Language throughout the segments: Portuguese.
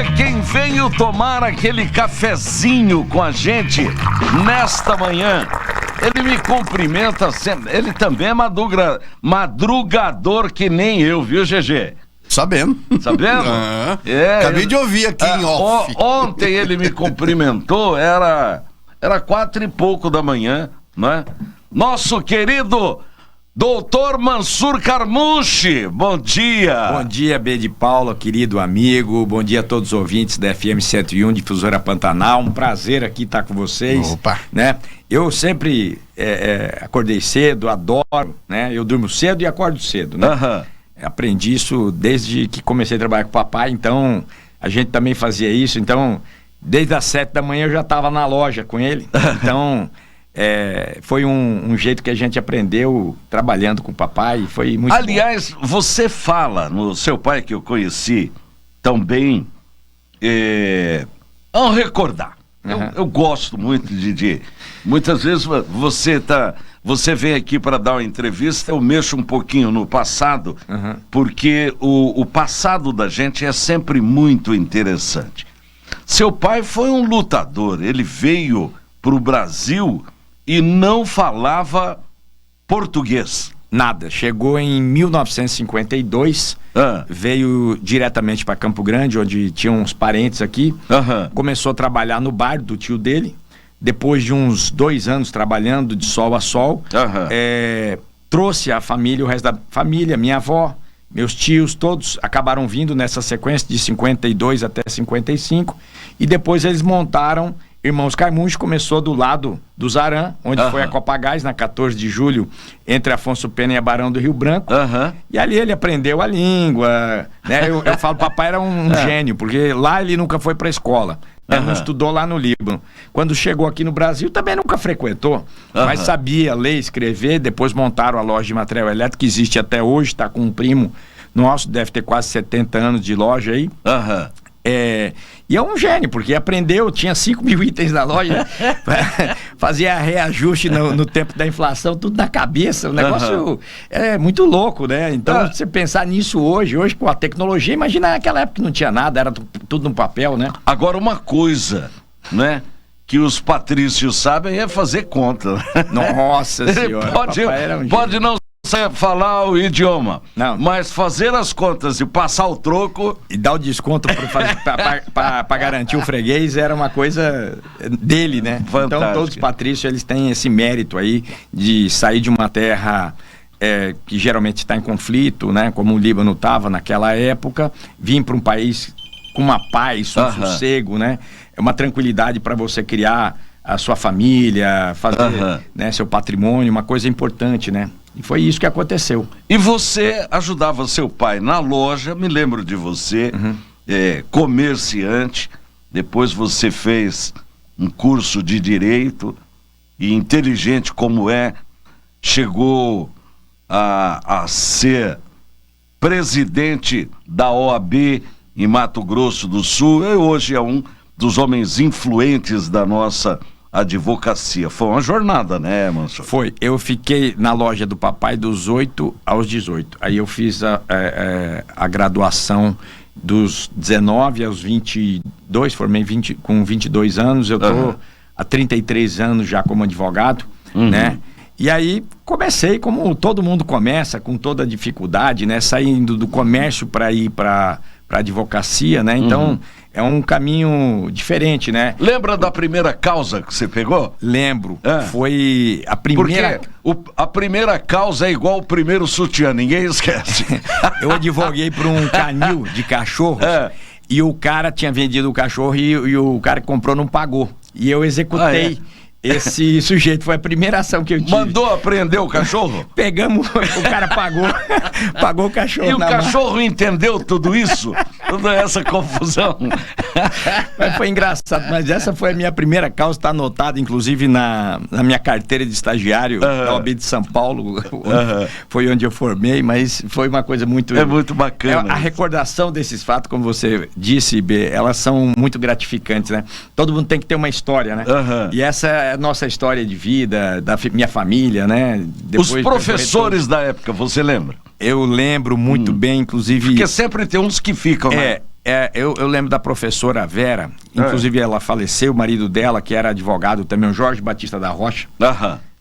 Olha quem veio tomar aquele cafezinho com a gente nesta manhã. Ele me cumprimenta sempre. Ele também é madrugador que nem eu, viu, GG? Sabendo. Acabei de ouvir aqui em off. Ontem ele me cumprimentou, era 4 e pouco da manhã, né? Nosso querido Doutor Mansur Carmuche, bom dia. Bom dia, B de Paula, querido amigo. Bom dia a todos os ouvintes da FM 101, Difusora Pantanal. Um prazer aqui estar com vocês. Opa. Né? Eu sempre acordei cedo, adoro, né? Eu durmo cedo e acordo cedo, né? Aham. Aprendi isso desde que comecei a trabalhar com o papai, então a gente também fazia isso. Então, desde as 7 da manhã eu já estava na loja com ele. Então, foi um jeito que a gente aprendeu trabalhando com o papai. Foi muito Aliás, bom. Você fala no seu pai, que eu conheci tão bem, vamos recordar. Uhum. Eu gosto muito de muitas vezes você vem aqui para dar uma entrevista, eu mexo um pouquinho no passado, uhum, porque o passado da gente é sempre muito interessante. Seu pai foi um lutador, ele veio para o Brasil e não falava português. Nada, chegou em 1952, veio diretamente para Campo Grande, onde tinha uns parentes aqui, começou a trabalhar no bar do tio dele. Depois de uns 2 anos trabalhando de sol a sol, trouxe a família, o resto da família, minha avó, meus tios, todos acabaram vindo nessa sequência de 52 até 55. E depois eles montaram Irmãos Carmuche, começou do lado do Zaran, onde foi a Copagás, na 14 de julho, entre Afonso Pena e Barão do Rio Branco. E ali ele aprendeu a língua, né? Eu falo, papai era um gênio, porque lá ele nunca foi para a escola. Não estudou lá no Líbano. Quando chegou aqui no Brasil, também nunca frequentou, mas sabia ler, escrever. Depois montaram a loja de material elétrico, que existe até hoje, está com um primo nosso, deve ter quase 70 anos de loja aí. E é um gênio, porque aprendeu, tinha 5.000 itens na loja, fazia reajuste no tempo da inflação, tudo na cabeça. O negócio é muito louco, né? Então, você pensar nisso hoje com a tecnologia, imagina naquela época que não tinha nada, era tudo no papel, né? Agora, uma coisa, né, que os patrícios sabem é fazer conta. Nossa Senhora, pode não falar o idioma, não, mas fazer as contas e passar o troco e dar o desconto para garantir o freguês era uma coisa dele, né? Fantástico. Então todos os patrícios, eles têm esse mérito aí de sair de uma terra que geralmente está em conflito, né? Como o Líbano estava naquela época, vir para um país com uma paz, um sossego, né? É uma tranquilidade para você criar a sua família, fazer né, seu patrimônio, uma coisa importante, né? E foi isso que aconteceu. E você ajudava seu pai na loja, me lembro de você, comerciante, depois você fez um curso de direito e, inteligente como chegou a ser presidente da OAB em Mato Grosso do Sul, e hoje é um dos homens influentes da nossa advocacia. Foi uma jornada, né, Mansur? Foi. Eu fiquei na loja do papai dos 8 aos 18. Aí eu fiz a graduação dos 19 aos 22, formei com 22 anos. Eu tô há 33 anos já como advogado, né? E aí comecei como todo mundo começa, com toda a dificuldade, né? Saindo do comércio para ir para advocacia, né? Então é um caminho diferente, né? Lembra da primeira causa que você pegou? Lembro. Foi a primeira... Porque a primeira causa é igual o primeiro sutiã, ninguém esquece. Eu advoguei por um canil de cachorros e o cara tinha vendido o cachorro e o cara que comprou não pagou. E eu executei esse sujeito. Foi a primeira ação que eu tive. Mandou apreender o cachorro? Pegamos, o cara pagou o cachorro. E o cachorro entendeu tudo isso? Toda essa confusão. Mas foi engraçado, mas essa foi a minha primeira causa, está anotada inclusive na minha carteira de estagiário da OAB de São Paulo, foi onde eu formei, mas foi uma coisa muito... É muito bacana. A recordação desses fatos, como você disse, B, elas são muito gratificantes, né? Todo mundo tem que ter uma história, né? E essa é a nossa história de vida, da minha família, né? Os professores da época, você lembra? Eu lembro muito bem, inclusive... Porque sempre tem uns que ficam, né? eu lembro da professora Vera, inclusive ela faleceu, o marido dela, que era advogado também, o Jorge Batista da Rocha.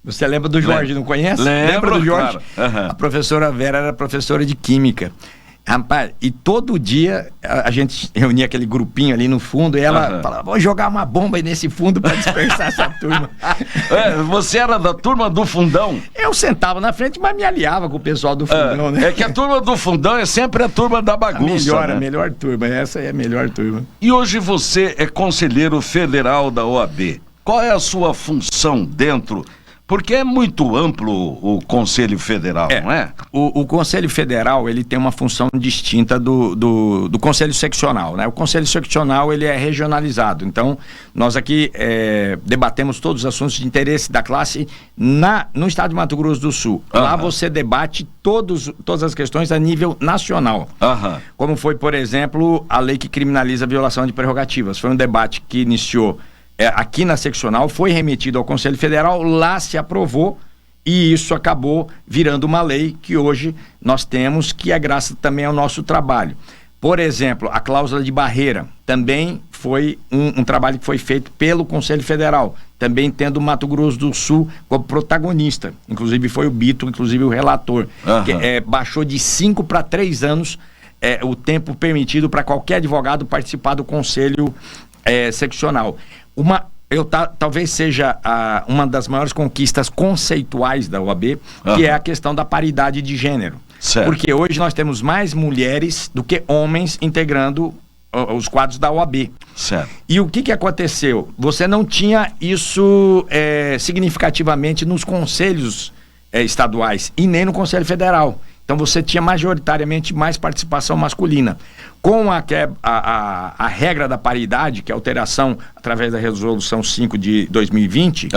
Você lembra do Jorge, não conhece? Lembra do Jorge? Claro. A professora Vera era professora de química. Rapaz, e todo dia a gente reunia aquele grupinho ali no fundo e ela falava, vou jogar uma bomba aí nesse fundo para dispersar essa turma. Você era da turma do fundão? Eu sentava na frente, mas me aliava com o pessoal do fundão, né? É que a turma do fundão é sempre a turma da bagunça, a melhor turma, essa é a melhor turma. E hoje você é conselheiro federal da OAB. Qual é a sua função dentro? Porque é muito amplo o Conselho Federal, não é? O Conselho Federal, ele tem uma função distinta do Conselho Seccional, né? O Conselho Seccional, ele é regionalizado. Então, nós aqui debatemos todos os assuntos de interesse da classe no estado de Mato Grosso do Sul. Lá você debate todas as questões a nível nacional. Como foi, por exemplo, a lei que criminaliza a violação de prerrogativas. Foi um debate que iniciou aqui na seccional, foi remetido ao Conselho Federal, lá se aprovou e isso acabou virando uma lei que hoje nós temos, que é graças também ao nosso trabalho. Por exemplo, a cláusula de barreira também foi um trabalho que foi feito pelo Conselho Federal, também tendo o Mato Grosso do Sul como protagonista, inclusive foi o Bito, inclusive o relator, que baixou de 5 para 3 anos o tempo permitido para qualquer advogado participar do Conselho Seccional. Talvez seja uma das maiores conquistas conceituais da OAB, que é a questão da paridade de gênero. Certo. Porque hoje nós temos mais mulheres do que homens integrando os quadros da OAB. Certo. E o que aconteceu? Você não tinha isso significativamente nos conselhos estaduais e nem no Conselho Federal. Então você tinha majoritariamente mais participação masculina. Com a regra da paridade, que é a alteração através da Resolução 5 de 2020,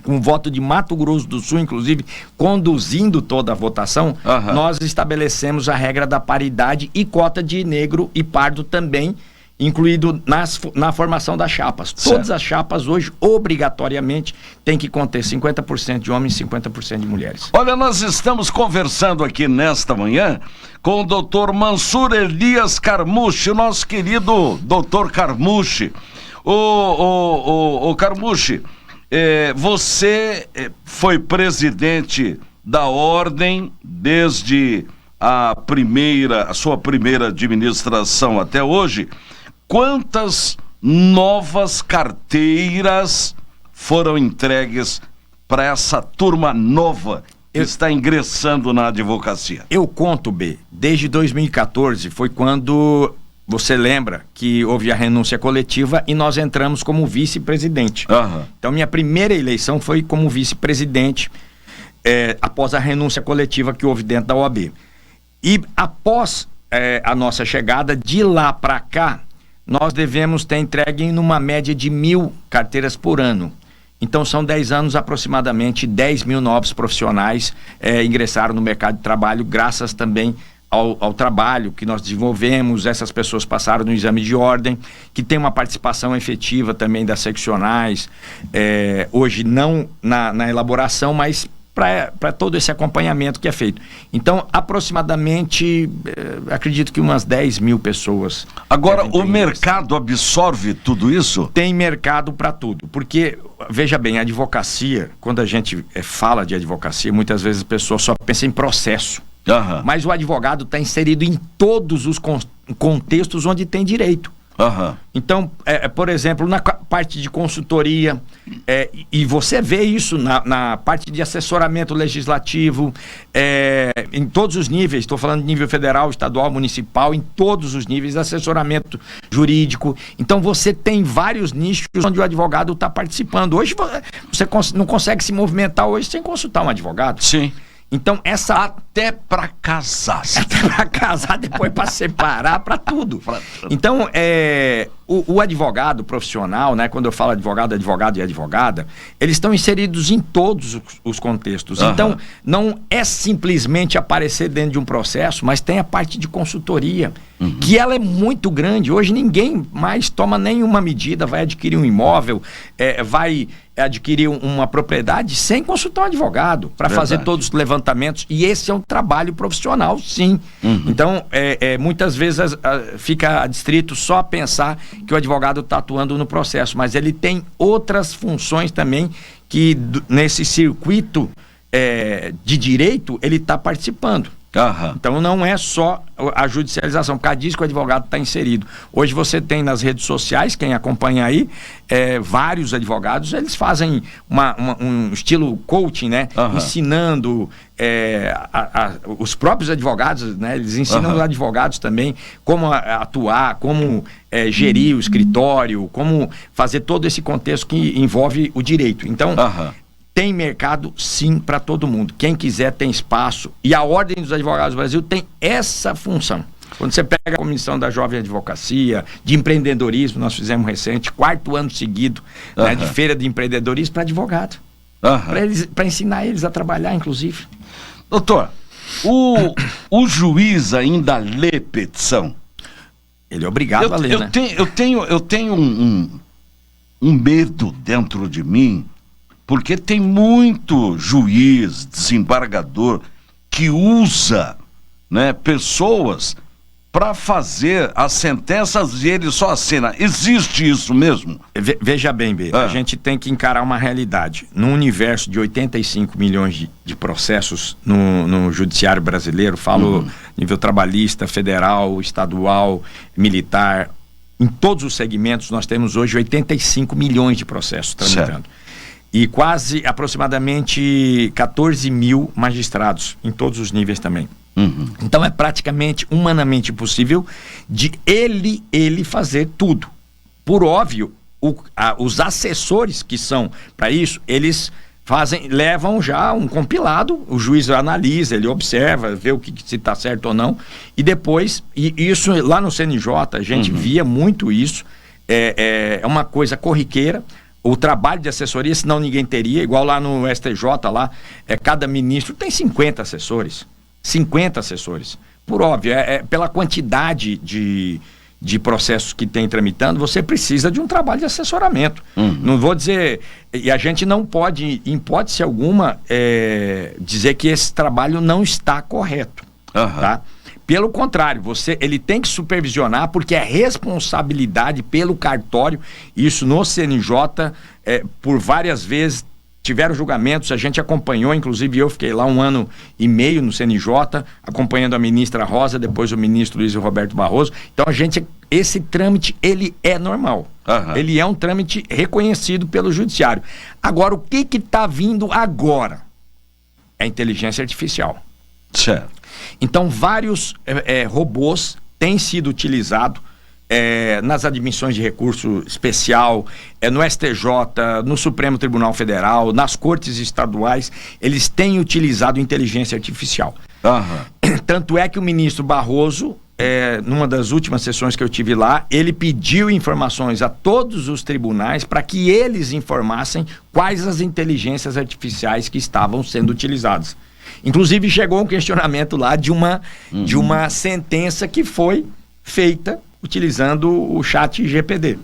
com o voto de Mato Grosso do Sul, inclusive, conduzindo toda a votação, nós estabelecemos a regra da paridade e cota de negro e pardo também, incluído na formação das chapas. Certo. Todas as chapas hoje, obrigatoriamente, têm que conter 50% de homens e 50% de mulheres. Olha, nós estamos conversando aqui nesta manhã com o doutor Mansur Elias Carmucci, o nosso querido doutor Carmucci. O Carmucci, você foi presidente da ordem desde a sua primeira administração até hoje. Quantas novas carteiras foram entregues para essa turma nova que está ingressando na advocacia? Eu conto, desde 2014 foi quando, você lembra, que houve a renúncia coletiva e nós entramos como vice-presidente. Então minha primeira eleição foi como vice-presidente após a renúncia coletiva que houve dentro da OAB. E após a nossa chegada, de lá para cá, nós devemos ter entregue numa média de 1.000 carteiras por ano. Então são 10 anos aproximadamente, 10 mil novos profissionais ingressaram no mercado de trabalho, graças também ao trabalho que nós desenvolvemos. Essas pessoas passaram no exame de ordem, que tem uma participação efetiva também das seccionais, hoje não na elaboração, mas para todo esse acompanhamento que é feito. Então, aproximadamente, acredito que umas 10 mil pessoas. Agora, o mercado absorve tudo isso? Tem mercado para tudo, porque, veja bem, a advocacia, quando a gente fala de advocacia, muitas vezes a pessoa só pensa em processo. Mas o advogado está inserido em todos os contextos onde tem direito. Então, por exemplo, na parte de consultoria, e você vê isso na parte de assessoramento legislativo, em todos os níveis, estou falando de nível federal, estadual, municipal, em todos os níveis, assessoramento jurídico. Então você tem vários nichos onde o advogado está participando. Hoje você não consegue se movimentar hoje sem consultar um advogado. Sim. Então até para casar. Até para casar, depois para separar, para tudo. Então, o advogado profissional, né? Quando eu falo advogado e advogada, eles estão inseridos em todos os contextos. Então, não é simplesmente aparecer dentro de um processo, mas tem a parte de consultoria, que ela é muito grande. Hoje ninguém mais toma nenhuma medida, vai adquirir um imóvel, vai adquirir uma propriedade sem consultar um advogado para fazer todos os levantamentos, e esse é um trabalho profissional, sim. Então, muitas vezes fica adstrito só a pensar que o advogado está atuando no processo, mas ele tem outras funções também que nesse circuito de direito ele está participando. Então não é só a judicialização, por causa disso que o advogado está inserido. Hoje você tem nas redes sociais, quem acompanha aí, vários advogados, eles fazem um estilo coaching, né? Ensinando os próprios advogados, né? Eles ensinam os advogados também como atuar, como gerir o escritório, como fazer todo esse contexto que envolve o direito. Então, tem mercado, sim, para todo mundo. Quem quiser tem espaço. E a Ordem dos Advogados do Brasil tem essa função. Quando você pega a Comissão da Jovem Advocacia, de empreendedorismo, nós fizemos recente, 4º ano seguido, né, de feira de empreendedorismo para advogado. Para ensinar eles a trabalhar, inclusive. Doutor, o juiz ainda lê petição? Ele é obrigado a ler, né? Eu tenho um medo dentro de mim, porque tem muito juiz, desembargador, que usa, né, pessoas para fazer as sentenças e ele só assina. Existe isso mesmo? Veja bem, a gente tem que encarar uma realidade. Num universo de 85 milhões de processos no judiciário brasileiro, falo nível trabalhista, federal, estadual, militar, em todos os segmentos nós temos hoje 85 milhões de processos tramitando. E aproximadamente 14 mil magistrados, em todos os níveis também. Então é praticamente humanamente impossível de ele fazer tudo. Por óbvio, os assessores que são para isso, eles levam já um compilado, o juiz analisa, ele observa, vê se está certo ou não, e depois, isso lá no CNJ, a gente via muito isso, é uma coisa corriqueira. O trabalho de assessoria, senão ninguém teria, igual lá no STJ, cada ministro tem 50 assessores. 50 assessores. Por óbvio, pela quantidade de processos que tem tramitando, você precisa de um trabalho de assessoramento. Não vou dizer... E a gente não pode, em hipótese alguma, dizer que esse trabalho não está correto. Tá? Pelo contrário, ele tem que supervisionar, porque é responsabilidade pelo cartório. Isso no CNJ, por várias vezes, tiveram julgamentos, a gente acompanhou, inclusive eu fiquei lá 1 ano e meio no CNJ, acompanhando a ministra Rosa, depois o ministro Luiz Roberto Barroso. Então esse trâmite, ele é normal. Ele é um trâmite reconhecido pelo judiciário. Agora, o que está vindo agora? É a inteligência artificial. Certo. Então, vários robôs têm sido utilizados nas admissões de recurso especial, no STJ, no Supremo Tribunal Federal, nas cortes estaduais, eles têm utilizado inteligência artificial. Tanto é que o ministro Barroso, numa das últimas sessões que eu tive lá, ele pediu informações a todos os tribunais para que eles informassem quais as inteligências artificiais que estavam sendo utilizadas. Inclusive chegou um questionamento lá de uma sentença que foi feita utilizando o chat GPT.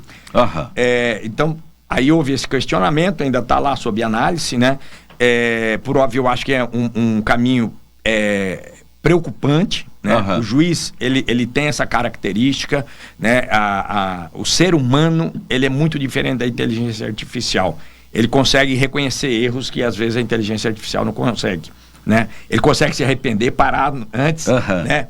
Então, aí houve esse questionamento, ainda está lá sob análise, né? Por óbvio, eu acho que é um caminho preocupante, né? O juiz, ele tem essa característica, né? O ser humano, ele é muito diferente da inteligência artificial. Ele consegue reconhecer erros que às vezes a inteligência artificial não consegue. Né? Ele consegue se arrepender, parar antes, né?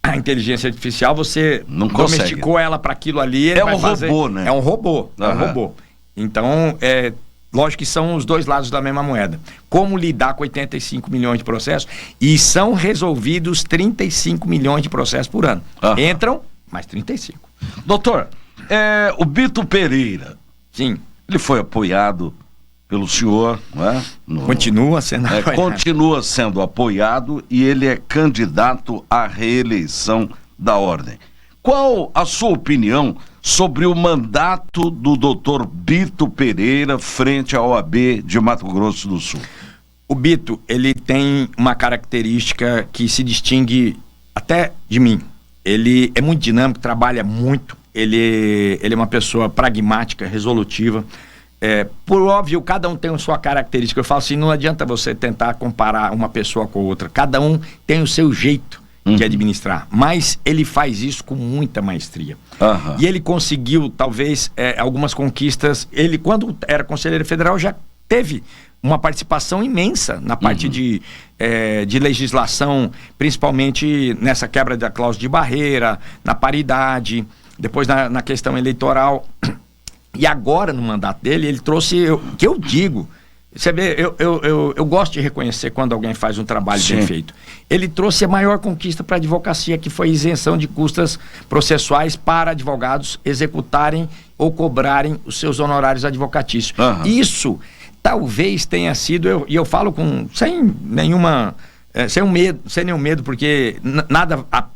A inteligência artificial, você não domesticou ela para aquilo ali. É um robô, né? É um robô, é um robô. Então, lógico que são os dois lados da mesma moeda. Como lidar com 85 milhões de processos? E são resolvidos 35 milhões de processos por ano. Entram, mais 35. Doutor, o Bito Pereira, sim, ele foi apoiado pelo senhor, não é? Continua sendo apoiado. Continua sendo apoiado e ele é candidato à reeleição da Ordem. Qual a sua opinião sobre o mandato do Dr. Bito Pereira frente à OAB de Mato Grosso do Sul. O Bito, ele tem uma característica que se distingue até de mim. Ele é muito dinâmico, trabalha muito, ele é uma pessoa pragmática, resolutiva. Por óbvio, cada um tem a sua característica. Eu falo assim, não adianta você tentar comparar uma pessoa com outra. Cada um tem o seu jeito de administrar, mas ele faz isso com muita maestria. E ele conseguiu, talvez, algumas conquistas. Ele, quando era conselheiro federal, já teve uma participação imensa na parte de legislação, principalmente nessa quebra da cláusula de barreira, na paridade, depois na questão eleitoral. E agora, no mandato dele, ele trouxe, que eu digo, você vê, eu gosto de reconhecer quando alguém faz um trabalho bem feito. Ele trouxe a maior conquista para a advocacia, que foi a isenção de custas processuais para advogados executarem ou cobrarem os seus honorários advocatícios. Isso talvez tenha sido, e eu falo sem nenhum medo, porque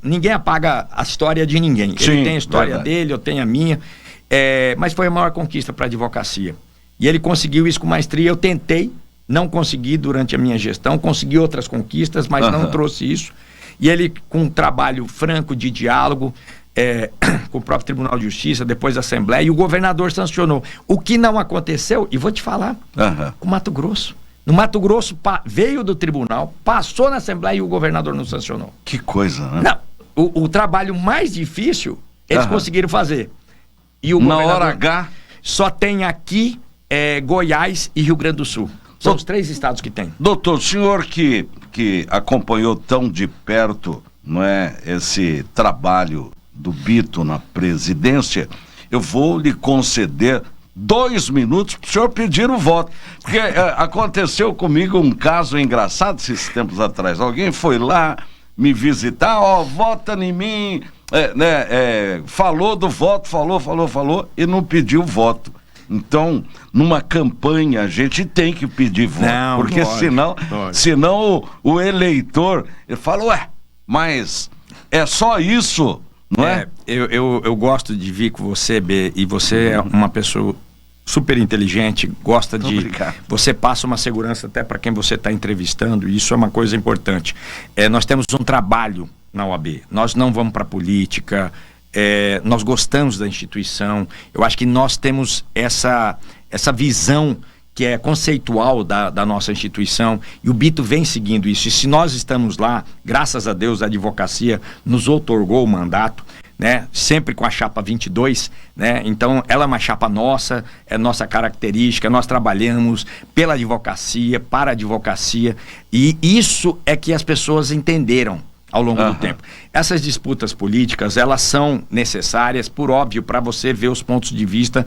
ninguém apaga a história de ninguém. Ele tem a história dele, eu tenho a minha, mas foi a maior conquista para a advocacia. E ele conseguiu isso com maestria. Eu tentei, não consegui durante a minha gestão, consegui outras conquistas, mas não trouxe isso. E ele, com um trabalho franco de diálogo, com o próprio Tribunal de Justiça, depois da Assembleia, e o governador sancionou. O que não aconteceu, e vou te falar, com o Mato Grosso. No Mato Grosso, veio do tribunal, passou na Assembleia e o governador não sancionou. Que coisa, né? Não, o trabalho mais difícil, eles conseguiram fazer. E o na hora H... Só tem aqui Goiás e Rio Grande do Sul. São os 3 estados que tem. Doutor, o senhor que acompanhou tão de perto, não é, esse trabalho do Bito na presidência, eu vou lhe conceder 2 minutos para o senhor pedir o voto. Porque aconteceu comigo um caso engraçado esses tempos atrás. Alguém foi lá me visitar, vota em mim, falou do voto, falou e não pediu voto. Então, numa campanha, a gente tem que pedir voto, porque senão o eleitor ele fala, mas é só isso, não é? Eu gosto de vir com você, B, e você é uma pessoa super inteligente, gosta de... Obrigado. Você passa uma segurança até para quem você está entrevistando, e isso é uma coisa importante. Nós temos um trabalho na OAB, nós não vamos para política, nós gostamos da instituição. Eu acho que nós temos essa visão que é conceitual da nossa instituição, e o Bito vem seguindo isso. E se nós estamos lá, graças a Deus, a advocacia nos outorgou o mandato, né? Sempre com a chapa 22, né? Então ela é uma chapa nossa, é nossa característica, nós trabalhamos pela advocacia, para a advocacia, e isso é que as pessoas entenderam ao longo do tempo. Essas disputas políticas, elas são necessárias, por óbvio, para você ver os pontos de vista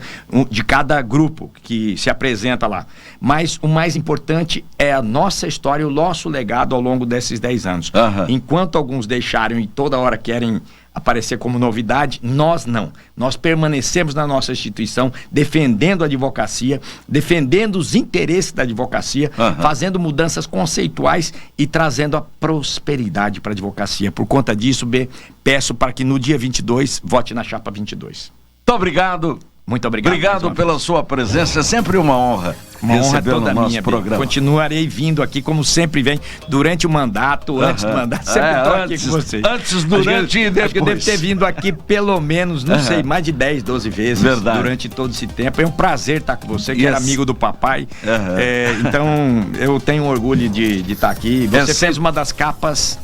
de cada grupo que se apresenta lá. Mas o mais importante é a nossa história, o nosso legado ao longo desses 10 anos. Enquanto alguns deixaram e toda hora querem aparecer como novidade, nós não. Nós permanecemos na nossa instituição, defendendo a advocacia, defendendo os interesses da advocacia, fazendo mudanças conceituais e trazendo a prosperidade para a advocacia. Por conta disso, B, peço para que no dia 22 vote na chapa 22. Muito obrigado. Muito obrigado. Obrigado pela sua presença, é sempre uma honra. Uma honra toda minha, programa. Continuarei vindo aqui, como sempre vem, durante o mandato, antes do mandato, sempre estou aqui com vocês. Antes, durante e depois. Acho que eu devo ter vindo aqui pelo menos, não sei, mais de 10, 12 vezes. Verdade. Durante todo esse tempo. É um prazer estar com você, que era amigo do papai. Então, eu tenho orgulho de estar aqui. Você fez uma das capas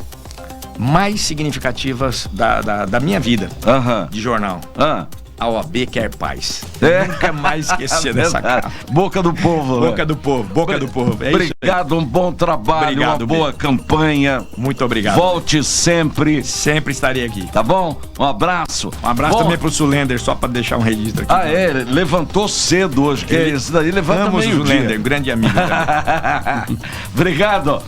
mais significativas da minha vida de jornal. A OAB quer paz. Nunca mais esquecer dessa capa. Boca do povo. Boca do povo, boca do povo. Obrigado, um bom trabalho, uma boa campanha. Muito obrigado. Volte sempre. Sempre estarei aqui. Tá bom? Um abraço. Um abraço também pro Sulender, só para deixar um registro aqui. Levantou cedo hoje. Esse daí levanta meio-dia. Sulender, grande amigo. Obrigado.